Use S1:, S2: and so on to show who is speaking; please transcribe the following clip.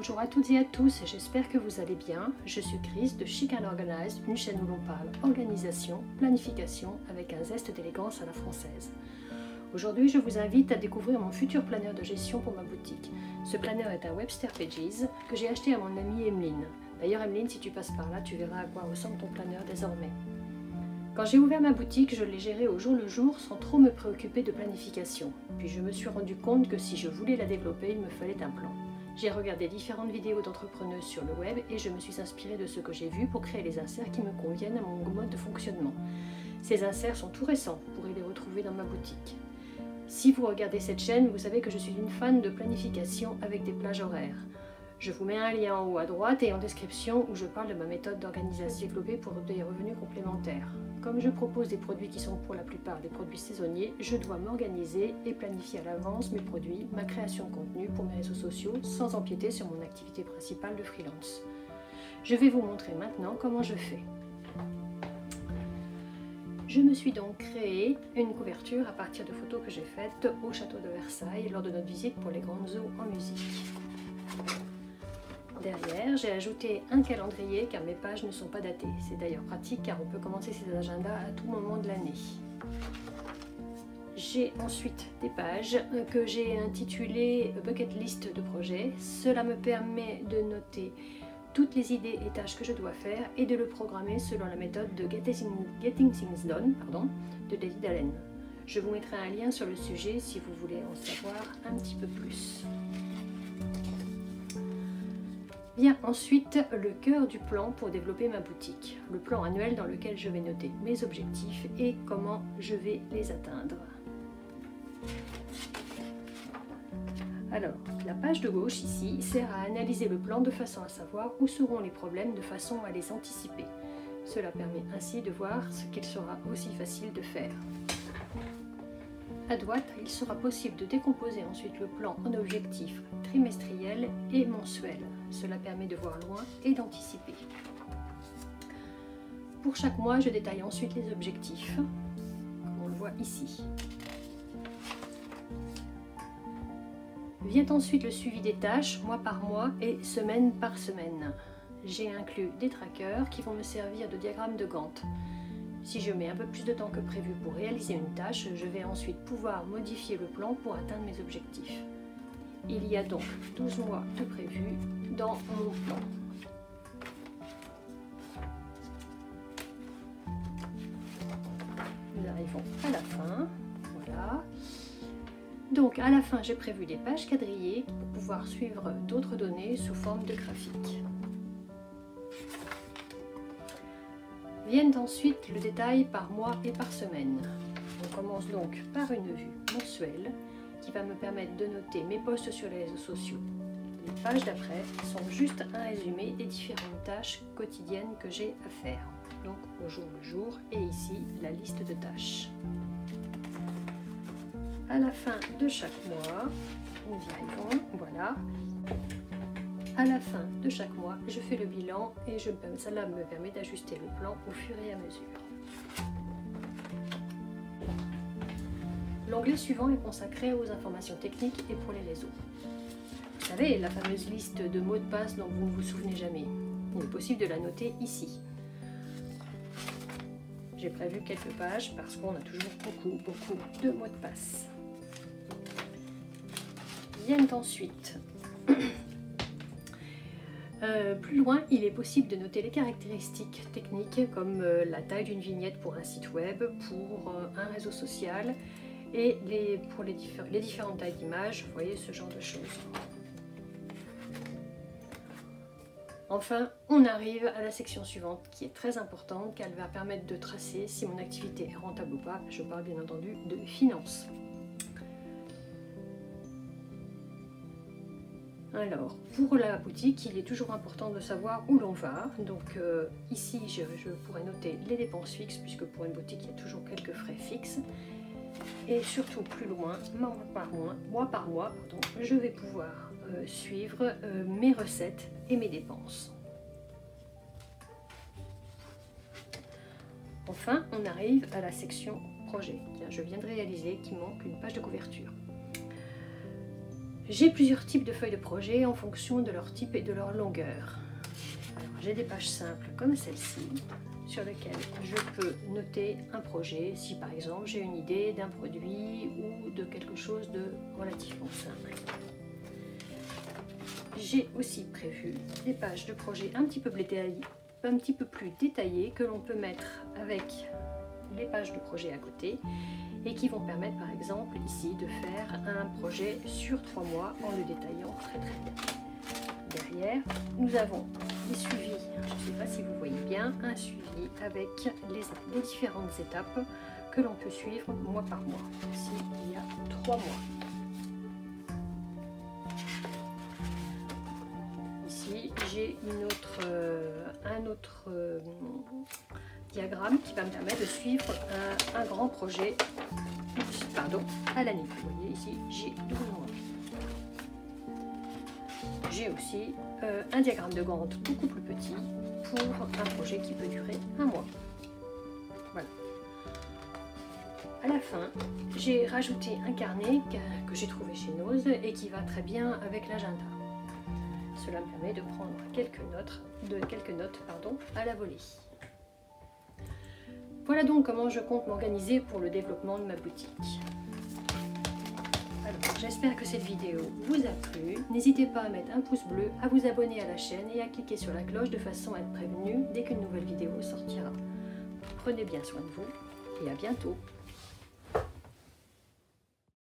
S1: Bonjour à toutes et à tous, j'espère que vous allez bien. Je suis Chris de Chic and Organized, une chaîne où l'on parle organisation, planification avec un zeste d'élégance à la française. Aujourd'hui, je vous invite à découvrir mon futur planeur de gestion pour ma boutique. Ce planeur est un Webster Pages que j'ai acheté à mon amie Emeline. D'ailleurs Emeline, si tu passes par là, tu verras à quoi ressemble ton planeur désormais. Quand j'ai ouvert ma boutique, je l'ai gérée au jour le jour sans trop me préoccuper de planification. Puis je me suis rendu compte que si je voulais la développer, il me fallait un plan. J'ai regardé différentes vidéos d'entrepreneuses sur le web et je me suis inspirée de ce que j'ai vu pour créer les inserts qui me conviennent à mon mode de fonctionnement. Ces inserts sont tout récents, vous pourrez les retrouver dans ma boutique. Si vous regardez cette chaîne, vous savez que je suis une fan de planification avec des plages horaires. Je vous mets un lien en haut à droite et en description où je parle de ma méthode d'organisation développée pour des revenus complémentaires. Comme je propose des produits qui sont pour la plupart des produits saisonniers, je dois m'organiser et planifier à l'avance mes produits, ma création de contenu pour mes réseaux sociaux sans empiéter sur mon activité principale de freelance. Je vais vous montrer maintenant comment je fais. Je me suis donc créé une couverture à partir de photos que j'ai faites au château de Versailles lors de notre visite pour les grandes eaux en musique. Derrière, j'ai ajouté un calendrier car mes pages ne sont pas datées. C'est d'ailleurs pratique car on peut commencer ses agendas à tout moment de l'année. J'ai ensuite des pages que j'ai intitulées Bucket List de projets. Cela me permet de noter toutes les idées et tâches que je dois faire et de le programmer selon la méthode de Getting Things Done de David Allen. Je vous mettrai un lien sur le sujet si vous voulez en savoir un petit peu plus. Vient ensuite le cœur du plan pour développer ma boutique, le plan annuel dans lequel je vais noter mes objectifs et comment je vais les atteindre. Alors, la page de gauche ici sert à analyser le plan de façon à savoir où seront les problèmes de façon à les anticiper. Cela permet ainsi de voir ce qu'il sera aussi facile de faire. À droite, il sera possible de décomposer ensuite le plan en objectifs trimestriels et mensuels. Cela permet de voir loin et d'anticiper. Pour chaque mois, je détaille ensuite les objectifs, comme on le voit ici. Vient ensuite le suivi des tâches, mois par mois et semaine par semaine. J'ai inclus des trackers qui vont me servir de diagramme de Gantt. Si je mets un peu plus de temps que prévu pour réaliser une tâche, je vais ensuite pouvoir modifier le plan pour atteindre mes objectifs. Il y a donc 12 mois de prévu dans mon plan. Nous arrivons à la fin. Voilà. Donc à la fin, j'ai prévu des pages quadrillées pour pouvoir suivre d'autres données sous forme de graphique. Viennent ensuite le détail par mois et par semaine. On commence donc par une vue mensuelle qui va me permettre de noter mes posts sur les réseaux sociaux. Les pages d'après sont juste un résumé des différentes tâches quotidiennes que j'ai à faire, donc au jour le jour, et ici la liste de tâches. À la fin de chaque mois, nous y arrivons, voilà. À la fin de chaque mois, je fais le bilan et cela me permet d'ajuster le plan au fur et à mesure. L'onglet suivant est consacré aux informations techniques et pour les réseaux. Vous savez, la fameuse liste de mots de passe dont vous ne vous souvenez jamais. Il est possible de la noter ici. J'ai prévu quelques pages parce qu'on a toujours beaucoup de mots de passe. Viennent ensuite plus loin, il est possible de noter les caractéristiques techniques comme la taille d'une vignette pour un site web, pour un réseau social et pour les différentes tailles d'images, vous voyez ce genre de choses. Enfin, on arrive à la section suivante qui est très importante car elle va permettre de tracer si mon activité est rentable ou pas. Je parle bien entendu de finances. Alors, pour la boutique, il est toujours important de savoir où l'on va. Donc ici, je pourrais noter les dépenses fixes, puisque pour une boutique, il y a toujours quelques frais fixes. Et surtout, plus loin, mois par mois, je vais pouvoir suivre mes recettes et mes dépenses. Enfin, on arrive à la section projet. Tiens, je viens de réaliser qu'il manque une page de couverture. J'ai plusieurs types de feuilles de projet en fonction de leur type et de leur longueur. J'ai des pages simples comme celle-ci, sur lesquelles je peux noter un projet, si par exemple j'ai une idée d'un produit ou de quelque chose de relativement simple. J'ai aussi prévu des pages de projet un petit peu plus détaillées que l'on peut mettre avec les pages de projet à côté et qui vont permettre par exemple ici de faire un projet sur 3 mois en le détaillant très bien. Derrière, nous avons des suivis, je ne sais pas si vous voyez bien, un suivi avec les différentes étapes que l'on peut suivre mois par mois. Ici, il y a 3 mois. Ici, j'ai un autre diagramme qui va me permettre de suivre un grand projet à l'année. Vous voyez ici, j'ai 12 mois. J'ai aussi un diagramme de Gantt beaucoup plus petit pour un projet qui peut durer 1 mois. Voilà. À la fin, j'ai rajouté un carnet que j'ai trouvé chez Nose et qui va très bien avec l'agenda. Cela me permet de prendre quelques notes à la volée. Voilà donc comment je compte m'organiser pour le développement de ma boutique. Alors, j'espère que cette vidéo vous a plu. N'hésitez pas à mettre un pouce bleu, à vous abonner à la chaîne et à cliquer sur la cloche de façon à être prévenu dès qu'une nouvelle vidéo sortira. Prenez bien soin de vous et à bientôt.